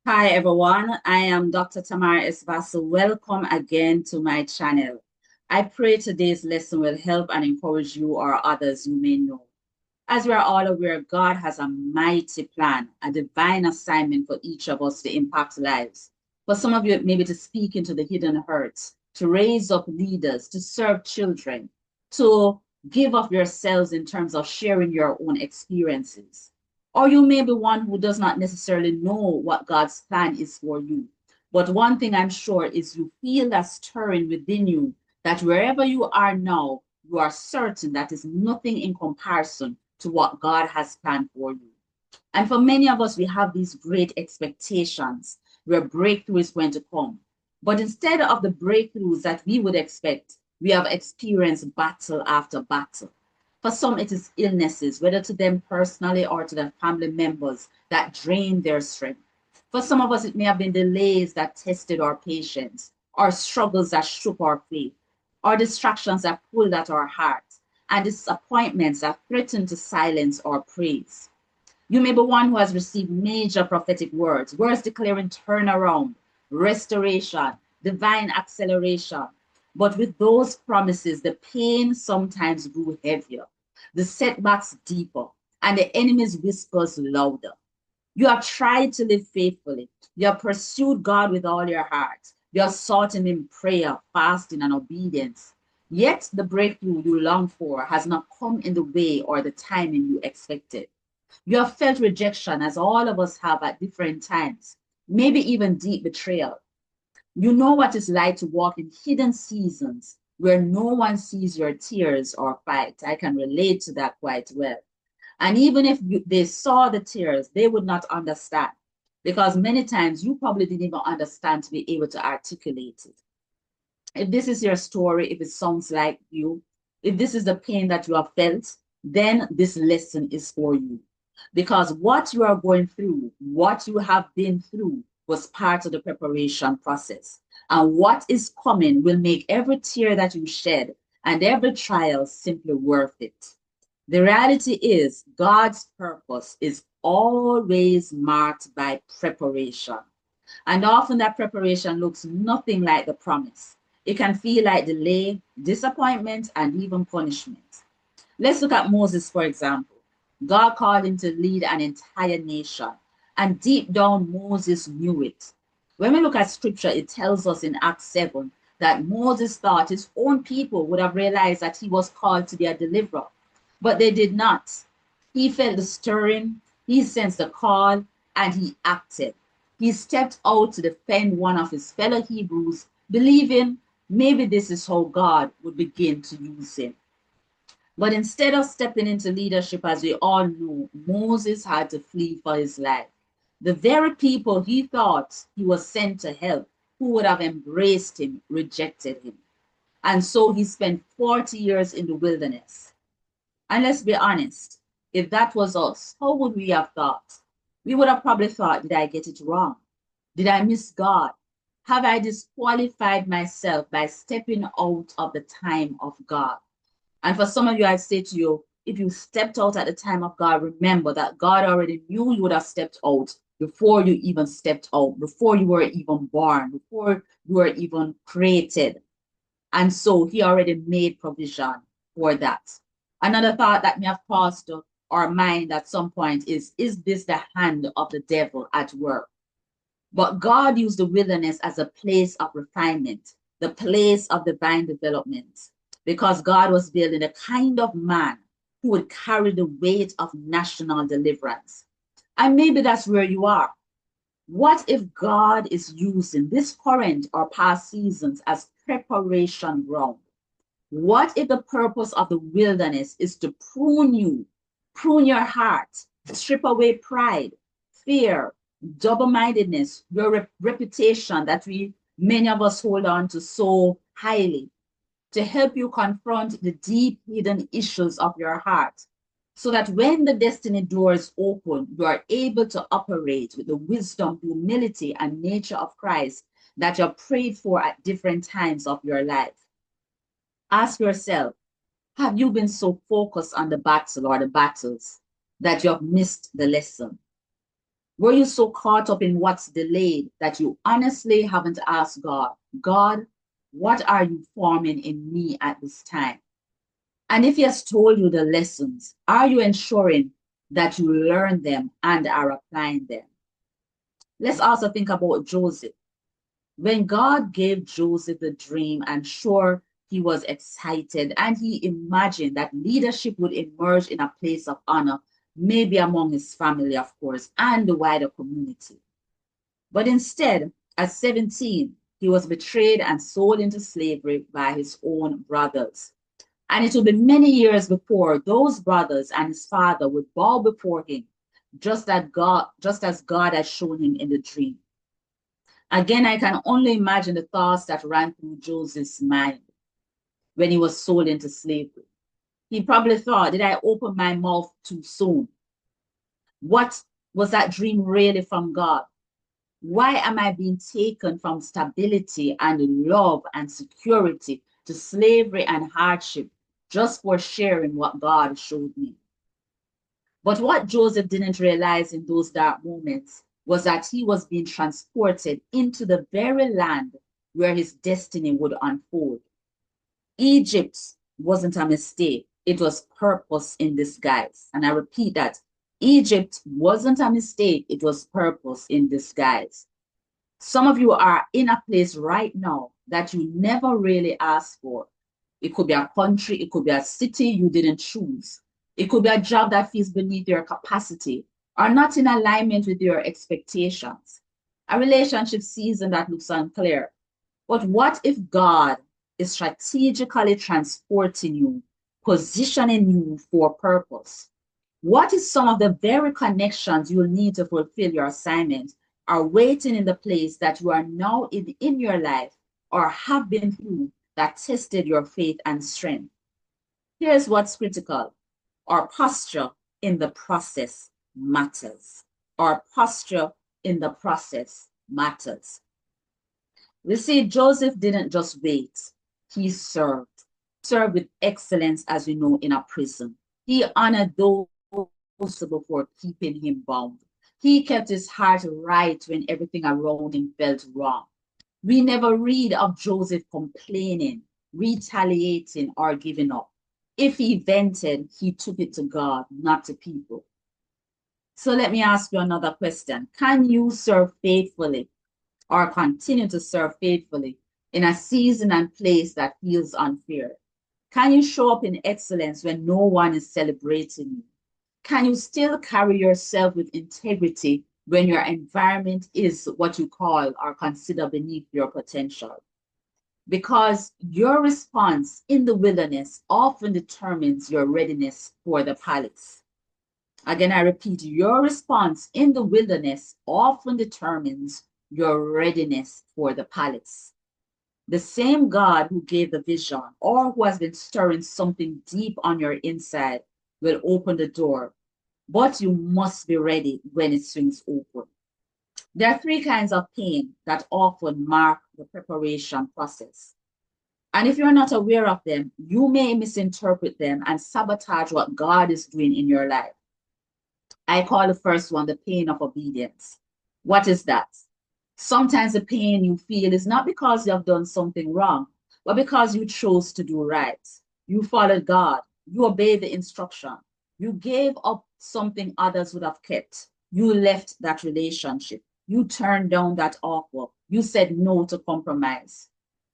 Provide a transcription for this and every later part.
Hi everyone, I am Dr. Tamara Esvaso. Welcome again to my channel. I pray today's lesson will help and encourage you or others you may know. As we are all aware, God has a mighty plan, a divine assignment for each of us to impact lives. For some of you, maybe to speak into the hidden hurts, to raise up leaders, to serve children, to give of yourselves in terms of sharing your own experiences. Or you may be one who does not necessarily know what God's plan is for you. But one thing I'm sure is you feel that stirring within you that wherever you are now, you are certain that is nothing in comparison to what God has planned for you. And for many of us, we have these great expectations where breakthrough is going to come. But instead of the breakthroughs that we would expect, we have experienced battle after battle. For some, it is illnesses, whether to them personally or to their family members, that drain their strength. For some of us, it may have been delays that tested our patience, or struggles that shook our faith, or distractions that pulled at our hearts, and disappointments that threatened to silence our praise. You may be one who has received major prophetic words, words declaring turnaround, restoration, divine acceleration. But with those promises, the pain sometimes grew heavier, the setbacks deeper, and the enemy's whispers louder. You have tried to live faithfully. You have pursued God with all your heart. You have sought Him in prayer, fasting, and obedience. Yet the breakthrough you long for has not come in the way or the timing you expected. You have felt rejection, as all of us have at different times, maybe even deep betrayal. You know what it's like to walk in hidden seasons where no one sees your tears or fight. I can relate to that quite well. And even if they saw the tears, they would not understand because many times you probably didn't even understand to be able to articulate it. If this is your story, if it sounds like you, if this is the pain that you have felt, then this lesson is for you. Because what you are going through, what you have been through, was part of the preparation process. And what is coming will make every tear that you shed and every trial simply worth it. The reality is, God's purpose is always marked by preparation. And often that preparation looks nothing like the promise. It can feel like delay, disappointment, and even punishment. Let's look at Moses, for example. God called him to lead an entire nation, and deep down, Moses knew it. When we look at scripture, it tells us in Acts 7 that Moses thought his own people would have realized that he was called to be a deliverer, but they did not. He felt the stirring, he sensed the call, and he acted. He stepped out to defend one of his fellow Hebrews, believing maybe this is how God would begin to use him. But instead of stepping into leadership, as we all know, Moses had to flee for his life. The very people he thought he was sent to help, who would have embraced him, rejected him. And so he spent 40 years in the wilderness. And let's be honest, if that was us, how would we have thought? We would have probably thought, did I get it wrong? Did I miss God? Have I disqualified myself by stepping out of the time of God? And for some of you, I'd say to you, if you stepped out at the time of God, remember that God already knew you would have stepped out before you even stepped out, before you were even born, before you were even created. And so he already made provision for that. Another thought that may have crossed our mind at some point is this the hand of the devil at work? But God used the wilderness as a place of refinement, the place of divine development, because God was building a kind of man who would carry the weight of national deliverance. And maybe that's where you are. What if God is using this current or past seasons as preparation ground? What if the purpose of the wilderness is to prune you, prune your heart, strip away pride, fear, double-mindedness, your reputation that many of us hold on to so highly, to help you confront the deep hidden issues of your heart, so that when the destiny doors open, you are able to operate with the wisdom, humility, and nature of Christ that you prayed for at different times of your life. Ask yourself, have you been so focused on the battle or the battles that you have missed the lesson? Were you so caught up in what's delayed that you honestly haven't asked God, God, what are you forming in me at this time? And if he has told you the lessons, are you ensuring that you learn them and are applying them? Let's also think about Joseph. When God gave Joseph the dream, I'm sure he was excited and he imagined that leadership would emerge in a place of honor, maybe among his family, of course, and the wider community. But instead, at 17, he was betrayed and sold into slavery by his own brothers. And it would be many years before those brothers and his father would bow before him, just as God had shown him in the dream. Again, I can only imagine the thoughts that ran through Joseph's mind when he was sold into slavery. He probably thought, did I open my mouth too soon? What was that dream really from God? Why am I being taken from stability and love and security to slavery and hardship just for sharing what God showed me? But what Joseph didn't realize in those dark moments was that he was being transported into the very land where his destiny would unfold. Egypt wasn't a mistake, it was purpose in disguise. And I repeat that Egypt wasn't a mistake, it was purpose in disguise. Some of you are in a place right now that you never really asked for. It could be a country, it could be a city you didn't choose. It could be a job that feels beneath your capacity or not in alignment with your expectations. A relationship season that looks unclear. But what if God is strategically transporting you, positioning you for purpose? What is some of the very connections you'll need to fulfill your assignment are waiting in the place that you are now in your life or have been through that tested your faith and strength? Here's what's critical. Our posture in the process matters. Our posture in the process matters. We see Joseph didn't just wait, he served. Served with excellence, as we know, in a prison. He honored those before keeping him bound. He kept his heart right when everything around him felt wrong. We never read of Joseph complaining, retaliating, or giving up. If he vented, he took it to God, not to people. So let me ask you another question. Can you serve faithfully or continue to serve faithfully in a season and place that feels unfair? Can you show up in excellence when no one is celebrating you? Can you still carry yourself with integrity when your environment is what you call or consider beneath your potential? Because your response in the wilderness often determines your readiness for the palace. Again, I repeat, your response in the wilderness often determines your readiness for the palace. The same God who gave the vision or who has been stirring something deep on your inside will open the door, but you must be ready when it swings open. There are three kinds of pain that often mark the preparation process. And if you're not aware of them, you may misinterpret them and sabotage what God is doing in your life. I call the first one the pain of obedience. What is that? Sometimes the pain you feel is not because you have done something wrong, but because you chose to do right. You followed God. You obeyed the instruction. You gave up something others would have kept. You left that relationship. You turned down that offer. You said no to compromise.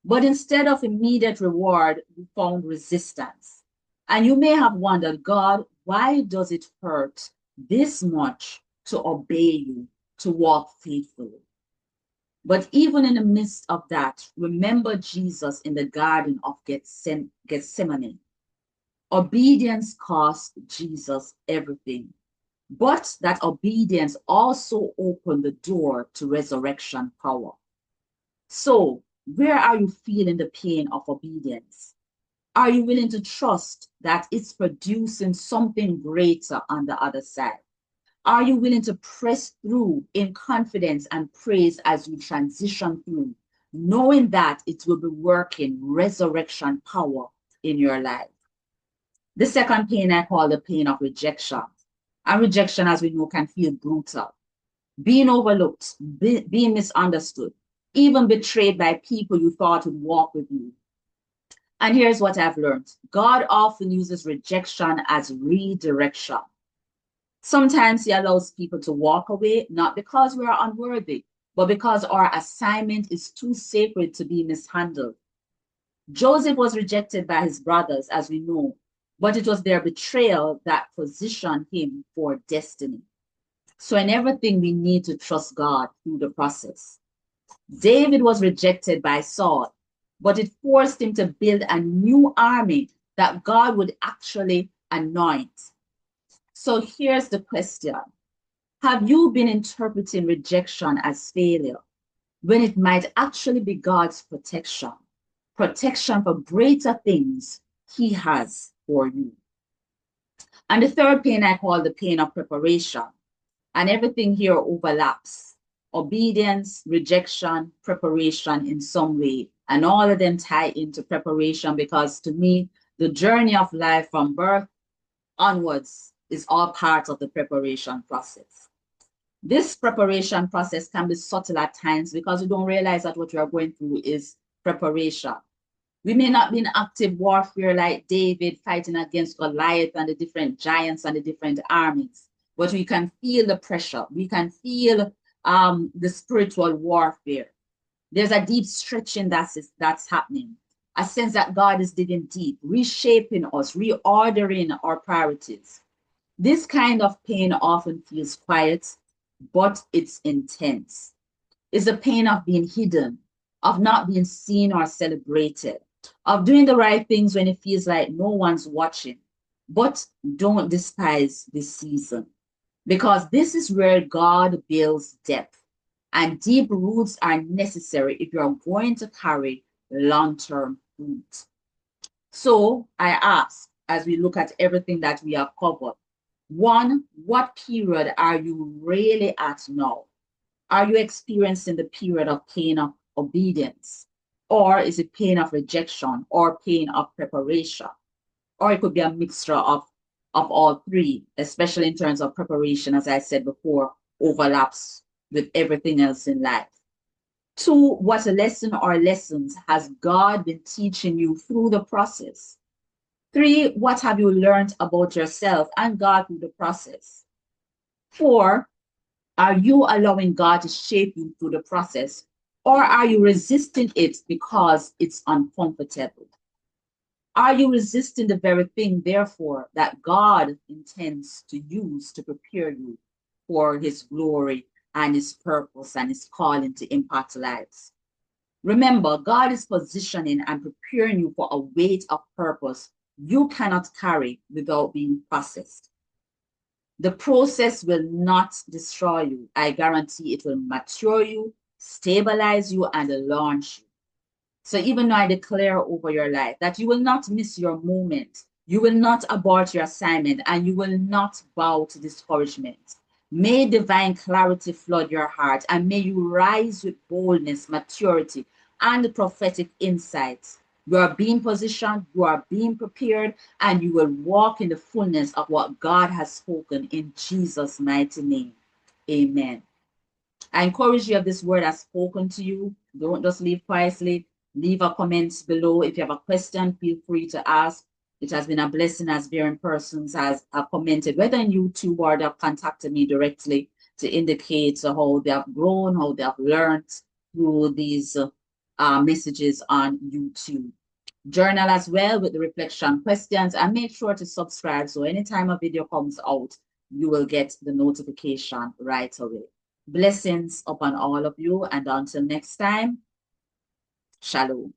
But instead of immediate reward, you found resistance. And you may have wondered, God, why does it hurt this much to obey you, to walk faithfully? But even in the midst of that, remember Jesus in the Garden of Gethsemane. Obedience cost Jesus everything. But that obedience also opened the door to resurrection power. So, where are you feeling the pain of obedience? Are you willing to trust that it's producing something greater on the other side? Are you willing to press through in confidence and praise as you transition through, knowing that it will be working resurrection power in your life? The second pain I call the pain of rejection. And rejection, as we know, can feel brutal. being overlooked, being misunderstood, even betrayed by people you thought would walk with you. And here's what I've learned. God often uses rejection as redirection. Sometimes he allows people to walk away, not because we are unworthy, but because our assignment is too sacred to be mishandled. Joseph was rejected by his brothers, as we know, but it was their betrayal that positioned him for destiny. So in everything, we need to trust God through the process. David was rejected by Saul, but it forced him to build a new army that God would actually anoint. So here's the question. Have you been interpreting rejection as failure when it might actually be God's protection? Protection for greater things he has for you. And the third pain I call the pain of preparation. And everything here overlaps. Obedience, rejection, preparation in some way. And all of them tie into preparation because to me, the journey of life from birth onwards is all part of the preparation process. This preparation process can be subtle at times because we don't realize that what we are going through is preparation. We may not be in active warfare like David fighting against Goliath and the different giants and the different armies, but we can feel the pressure. We can feel the spiritual warfare. There's a deep stretching that's happening, a sense that God is digging deep, reshaping us, reordering our priorities. This kind of pain often feels quiet, but it's intense. It's the pain of being hidden, of not being seen or celebrated, of doing the right things when it feels like no one's watching. But don't despise this season because this is where God builds depth. And deep roots are necessary if you're going to carry long-term fruit. So I ask, as we look at everything that we have covered, one, what period are you really at now? Are you experiencing the period of pain of obedience? Or is it pain of rejection or pain of preparation? Or it could be a mixture of all three, especially in terms of preparation, as I said before, overlaps with everything else in life. Two, what lesson or lessons has God been teaching you through the process? Three, what have you learned about yourself and God through the process? Four, are you allowing God to shape you through the process, or are you resisting it because it's uncomfortable? Are you resisting the very thing, therefore, that God intends to use to prepare you for his glory and his purpose and his calling to impact lives? Remember, God is positioning and preparing you for a weight of purpose you cannot carry without being processed. The process will not destroy you. I guarantee it will mature you, stabilize you, and launch you. So even though I declare over your life that you will not miss your moment, you will not abort your assignment, and you will not bow to discouragement. May divine clarity flood your heart, and may you rise with boldness, maturity, and prophetic insights. You are being positioned, you are being prepared, and you will walk in the fullness of what God has spoken in Jesus' mighty name. Amen. I encourage you if this word has spoken to you. Don't just leave quietly. Leave a comment below. If you have a question, feel free to ask. It has been a blessing as varying persons have commented, whether on YouTube or they have contacted me directly to indicate how they have grown, how they have learned through these messages on YouTube. Journal as well with the reflection questions and make sure to subscribe so anytime a video comes out, you will get the notification right away. Blessings upon all of you, and until next time, shalom.